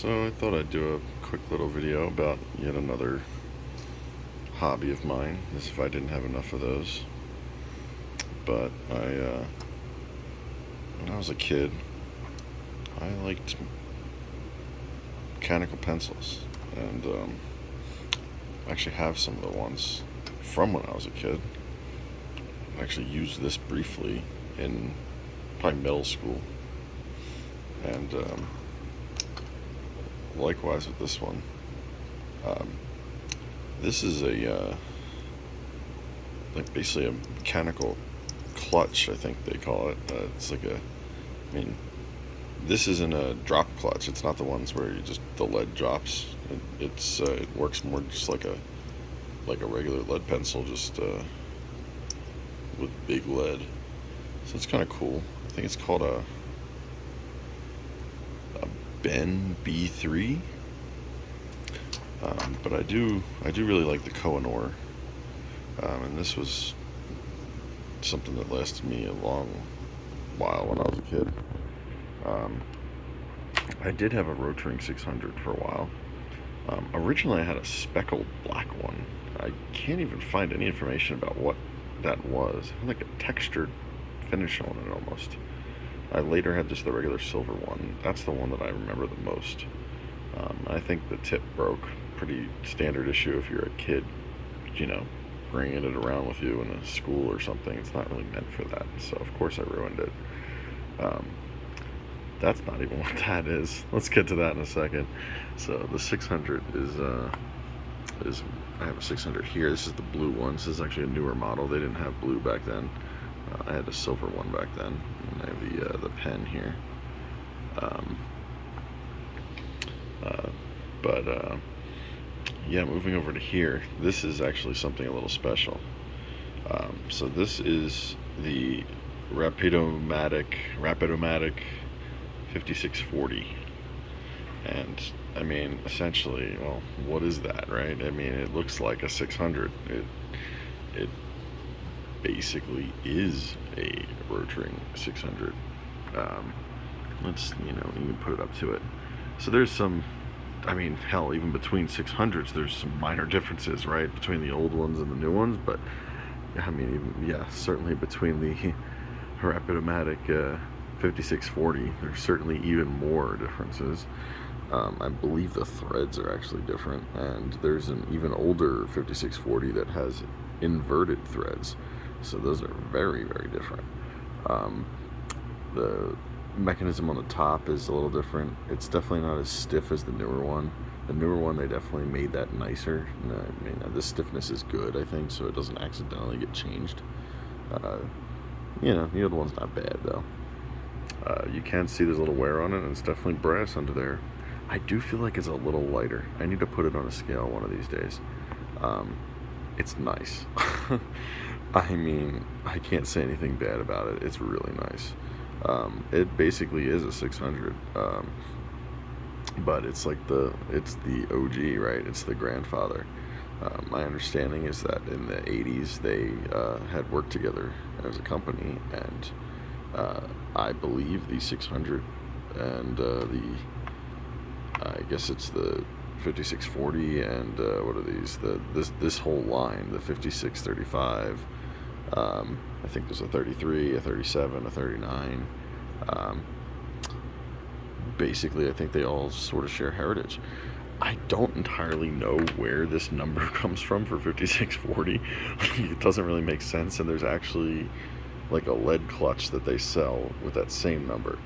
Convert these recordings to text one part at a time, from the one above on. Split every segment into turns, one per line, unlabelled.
So I thought I'd do a quick little video about yet another hobby of mine, as if I didn't have enough of those. But when I was a kid, I liked mechanical pencils, and I actually have some of the ones from when I was a kid. I actually used this briefly in probably middle school, and likewise with this one. Um, this is like basically a mechanical clutch, I think they call it. It's like I mean, this isn't a drop clutch. It's not the ones where you just the lead drops. It works more just like a regular lead pencil, just with big lead. So it's kind of cool. I think it's called a Ben B3. But I do really like the Koh-i-noor, and this was something that lasted me a long while when I was a kid. Um, I did have a rotring 600 for a while. Originally, I had a speckled black one. I can't even find any information about what that was. It had like a textured finish on it almost. I later had just the regular silver one. That's the one that I remember the most. I think the tip broke. Pretty standard issue if you're a kid, you know, bringing it around with you in a school or something. It's not really meant for that. So of course I ruined it. Um, that's not even what that is. Let's get to that in a second. So the 600 is I have a 600 here. This is the blue one. This is actually a newer model. They didn't have blue back then. I had a silver one back then. And I have the pen here. Um, but yeah, moving over to here, this is actually something a little special. So this is the Rapidomatic 5640. And I mean, essentially, well, what is that, right? I mean, it looks like a 600. It basically is a rotring 600. Let's, you can put it up to it. So there's some, I mean, hell, even between 600s, there's some minor differences, right, between the old ones and the new ones. But I mean, certainly between the Rapidomatic 5640, there's certainly even more differences. I believe the threads are actually different, and there's an even older 5640 that has inverted threads, so those are very, very different. The mechanism on the top is a little different. It's definitely not as stiff as the newer one. The newer one, they definitely made that nicer. I mean, the stiffness is good, I think, so it doesn't accidentally get changed. The other one's not bad, though. You can see there's a little wear on it, and it's definitely brass under there. I do feel like it's a little lighter. I need to put it on a scale one of these days. It's nice. I mean, I can't say anything bad about it. It's really nice. It basically is a 600, but it's the OG, right? It's the grandfather. My understanding is that in the 80s they had worked together as a company, and I believe the 600 and I guess it's the 5640 and what are these? This whole line, the 5635. I think there's a 33, a 37, a 39. Basically, I think they all sort of share heritage. I don't entirely know where this number comes from for 5640. It doesn't really make sense, and there's actually like a lead clutch that they sell with that same number.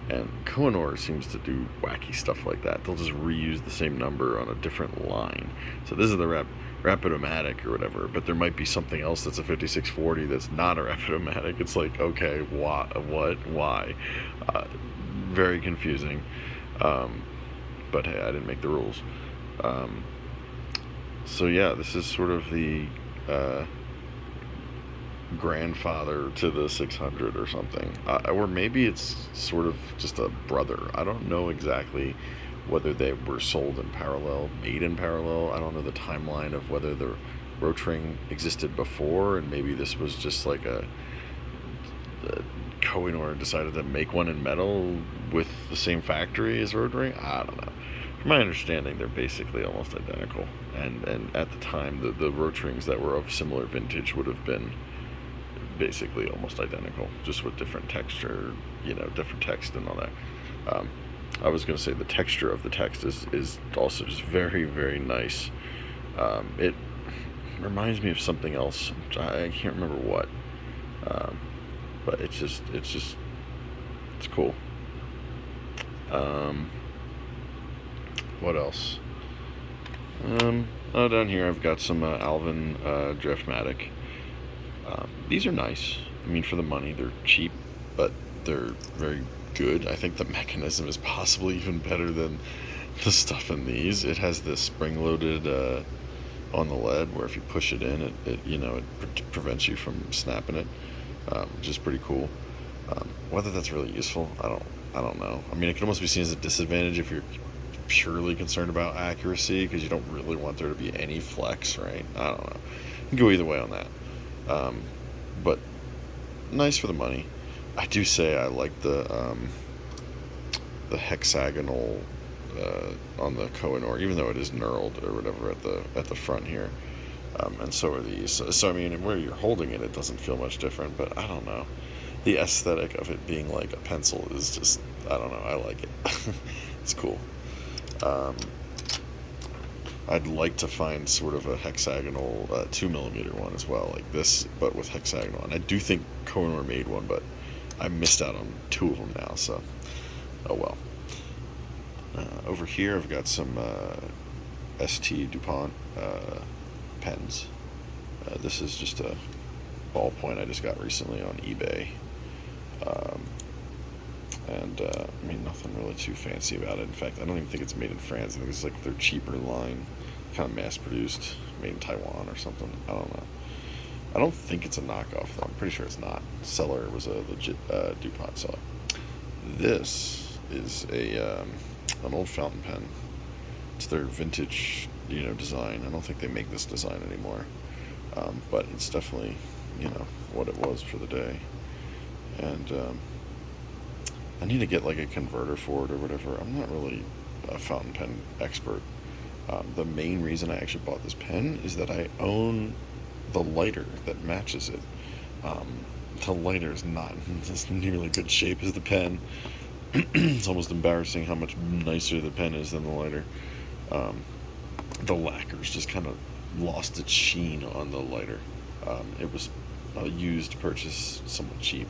And Koh-i-noor seems to do wacky stuff like that. They'll just reuse the same number on a different line. So this is the Rapidomatic or whatever, but there might be something else that's a 5640 that's not a Rapidomatic. It's like, okay, what, why? Very confusing. But hey, I didn't make the rules. So yeah, this is sort of the grandfather to the 600 or something, or maybe it's sort of just a brother. I don't know exactly whether they were sold in parallel, made in parallel. I don't know the timeline of whether the rotring existed before, and maybe this was just like a Koh-i-noor decided to make one in metal with the same factory as rotring. I don't know. from my understanding, they're basically almost identical. And at the time, the rotrings that were of similar vintage would have been basically almost identical, just with different texture, different text and all that. I was going to say the texture of the text is also just very, very nice. It reminds me of something else. I can't remember what, but it's cool. What else? Down here I've got some Alvin Draftmatic. These are nice. I mean, for the money, they're cheap, but they're very good. I think the mechanism is possibly even better than the stuff in these. It has this spring-loaded on the lead, where if you push it in, it prevents you from snapping it, which is pretty cool. Whether that's really useful, I don't know. I mean, it can almost be seen as a disadvantage if you're purely concerned about accuracy, because you don't really want there to be any flex, right? I don't know. You can go either way on that. But nice for the money. I do say I like the hexagonal on the Koh-i-noor, even though it is knurled or whatever at the front here. And so are these. So I mean, where you're holding it, it doesn't feel much different. But I don't know. The aesthetic of it being like a pencil is just, I don't know. I like it. It's cool. I'd like to find sort of a hexagonal 2mm one as well, like this, but with hexagonal. And I do think Koh-i-noor made one, but I missed out on 2 of them now, so oh well. Over here I've got some ST DuPont pens. This is just a ballpoint I just got recently on eBay. I mean, nothing really too fancy about it. In fact, I don't even think it's made in France. I think it's like their cheaper line, kind of mass-produced, made in Taiwan or something. I don't know. I don't think it's a knockoff, though. I'm pretty sure it's not. Seller was a legit DuPont seller. This is an old fountain pen. It's their vintage, design. I don't think they make this design anymore, but it's definitely, what it was for the day. And I need to get like a converter for it or whatever. I'm not really a fountain pen expert. The main reason I actually bought this pen is that I own the lighter that matches it. The lighter is not in as nearly good shape as the pen. It's almost embarrassing how much nicer the pen is than the lighter. The lacquer's just kind of lost its sheen on the lighter. It was a used purchase, somewhat cheap.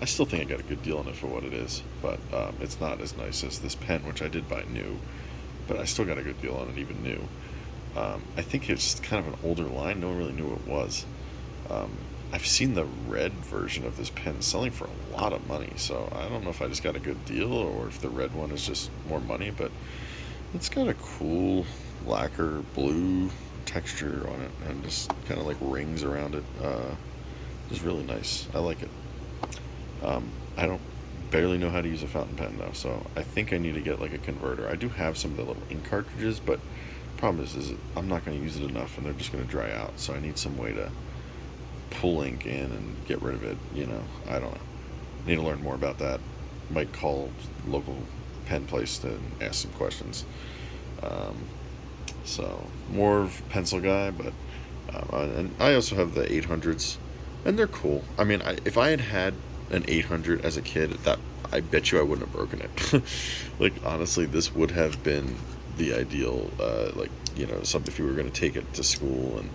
I still think I got a good deal on it for what it is, but it's not as nice as this pen, which I did buy new, but I still got a good deal on it, even new. I think it's kind of an older line. No one really knew what it was. I've seen the red version of this pen selling for a lot of money, so I don't know if I just got a good deal or if the red one is just more money, but it's got a cool lacquer blue texture on it and just kind of like rings around it. It's really nice. I like it. I don't barely know how to use a fountain pen though, so I think I need to get like a converter. I do have some of the little ink cartridges, but the problem is I'm not going to use it enough and they're just going to dry out, so I need some way to pull ink in and get rid of it, I don't know. I need to learn more about that. Might call local pen place and ask some questions. So more of a pencil guy, but and I also have the 800s, and they're cool. I mean, if I had had an 800 as a kid, that I bet you I wouldn't have broken it. Like honestly, this would have been the ideal, something if you were going to take it to school and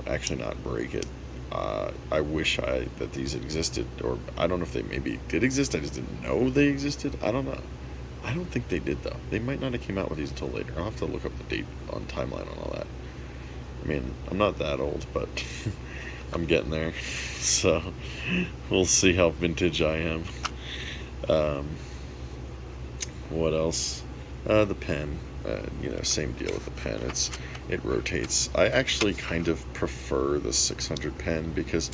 actually not break it. I wish that these existed, or I don't know if they maybe did exist. I just didn't know they existed. I don't know. I don't think they did though. They might not have came out with these until later. I'll have to look up the date on timeline on all that. I mean, I'm not that old, but I'm getting there. So we'll see how vintage I am. What else? The pen. Same deal with the pen. It rotates. I actually kind of prefer the 600 pen because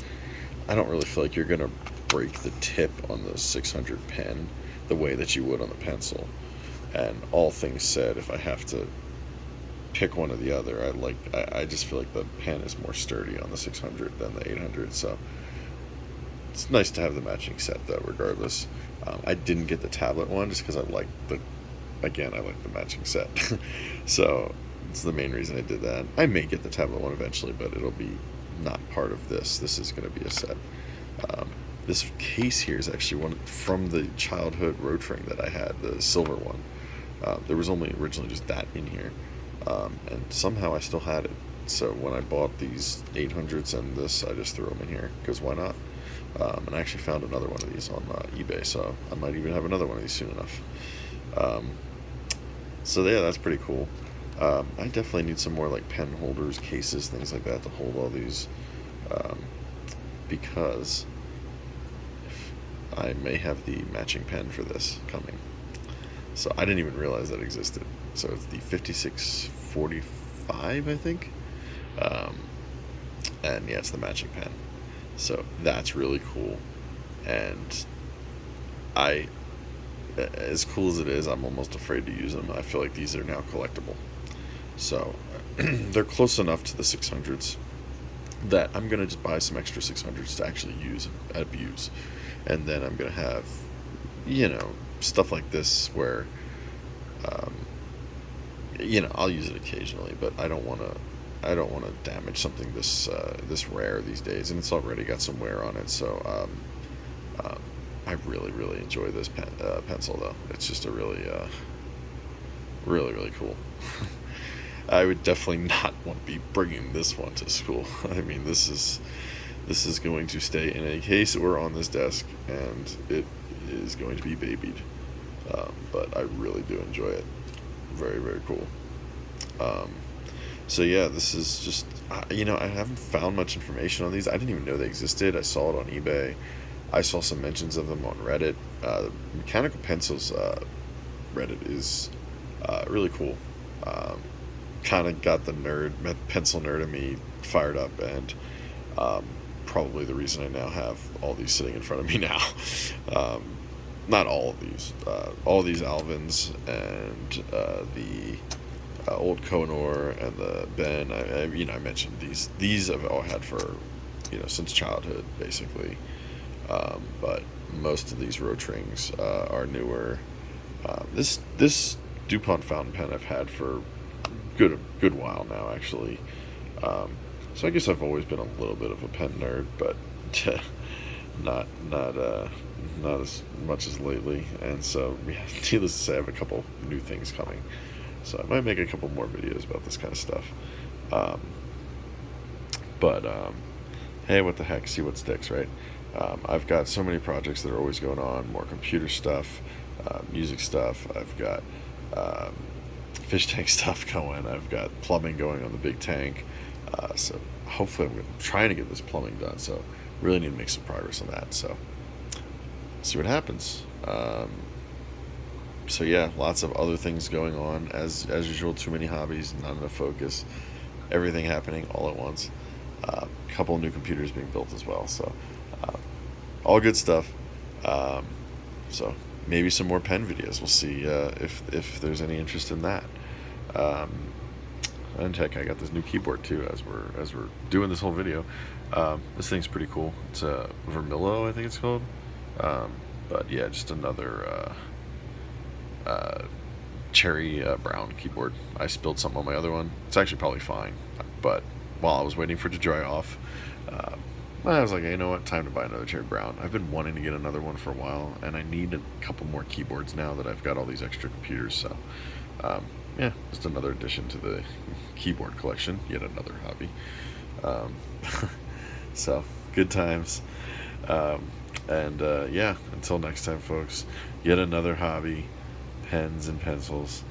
I don't really feel like you're gonna break the tip on the 600 pen the way that you would on the pencil. And all things said, if I have to pick one or the other, I just feel like the pen is more sturdy on the 600 than the 800. So it's nice to have the matching set though, regardless. I didn't get the tablet one just because I like the again, I like the matching set. So it's the main reason I did that. I may get the tablet one eventually, but it'll be not part of this. This is going to be a set. This case here is actually one from the childhood rotring that I had, the silver one. There was only originally just that in here, and somehow I still had it. So when I bought these 800s and this, I just threw them in here because why not? And I actually found another one of these on eBay, so I might even have another one of these soon enough. So yeah, that's pretty cool. I definitely need some more like pen holders, cases, things like that to hold all these, because I may have the matching pen for this coming. So I didn't even realize that existed. So it's the 5645, I think. And yeah, it's the matching pen. So that's really cool. And as cool as it is, I'm almost afraid to use them. I feel like these are now collectible. So they're close enough to the 600s that I'm going to just buy some extra 600s to actually use and abuse. And then I'm going to have, stuff like this where, I'll use it occasionally, but I don't want to damage something this rare these days, and it's already got some wear on it. So I really, really enjoy this pencil, though. It's just a really, really cool. I would definitely not want to be bringing this one to school. I mean, this is going to stay in a case or on this desk, and it is going to be babied. But I really do enjoy it. Very, very cool. So yeah, this is just, I haven't found much information on these. I didn't even know they existed. I saw it on eBay. I saw some mentions of them on Reddit. Mechanical Pencils Reddit is really cool. Kind of got the pencil nerd in me fired up, and probably the reason I now have all these sitting in front of me now. Not all of these. All of these Alvins and the old Koh-i-noor and the Ben. I mentioned these. These I've all had for, since childhood, basically. But most of these rotrings are newer. This DuPont fountain pen I've had for good while now, actually. So I guess I've always been a little bit of a pen nerd, but not as much as lately. And so, yeah, needless to say, I have a couple new things coming. So I might make a couple more videos about this kind of stuff. Hey, what the heck? See what sticks, right? I've got so many projects that are always going on. More computer stuff, music stuff. I've got fish tank stuff going. I've got plumbing going on the big tank. So hopefully I'm trying to get this plumbing done. So really need to make some progress on that. So see what happens. So yeah, lots of other things going on as usual. Too many hobbies, not enough focus. Everything happening all at once. A couple new computers being built as well. So all good stuff. So maybe some more pen videos. We'll see if there's any interest in that. And heck, I got this new keyboard too as we're doing this whole video. This thing's pretty cool. It's a Vermillo, I think it's called. But yeah, just another cherry brown keyboard. I spilled something on my other one. It's actually probably fine, but while I was waiting for it to dry off, I was like, you know what, time to buy another cherry brown. I've been wanting to get another one for a while, and I need a couple more keyboards now that I've got all these extra computers. So yeah, just another addition to the keyboard collection. Yet another hobby. So good times. Yeah, until next time, folks, yet another hobby, pens and pencils.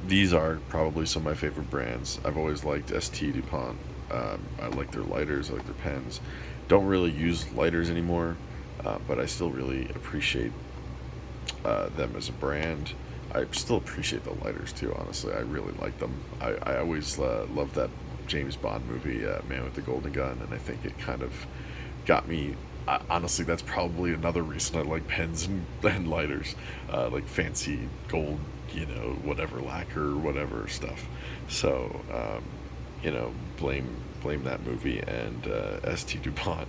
These are probably some of my favorite brands. I've always liked ST DuPont. I like their lighters, I like their pens. Don't really use lighters anymore, but I still really appreciate them as a brand. I still appreciate the lighters too, honestly. I really like them. I always loved that James Bond movie, Man with the Golden Gun, and I think it kind of got me. Honestly, that's probably another reason I like pens and lighters, like fancy gold, whatever lacquer, whatever stuff. So, blame that movie and ST DuPont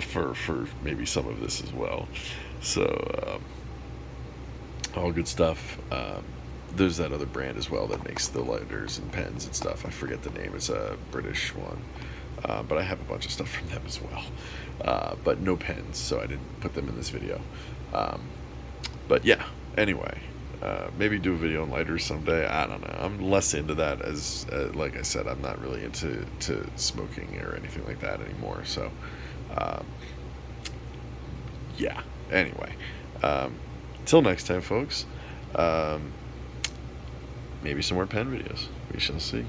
for maybe some of this as well. So, all good stuff. There's that other brand as well that makes the lighters and pens and stuff. I forget the name. It's a British one. But I have a bunch of stuff from them as well. But no pens, so I didn't put them in this video. But yeah, anyway, maybe do a video on lighters someday. I don't know. I'm less into that as, like I said, I'm not really into smoking or anything like that anymore. So, yeah. Anyway, till next time, folks. Maybe some more pen videos. We shall see.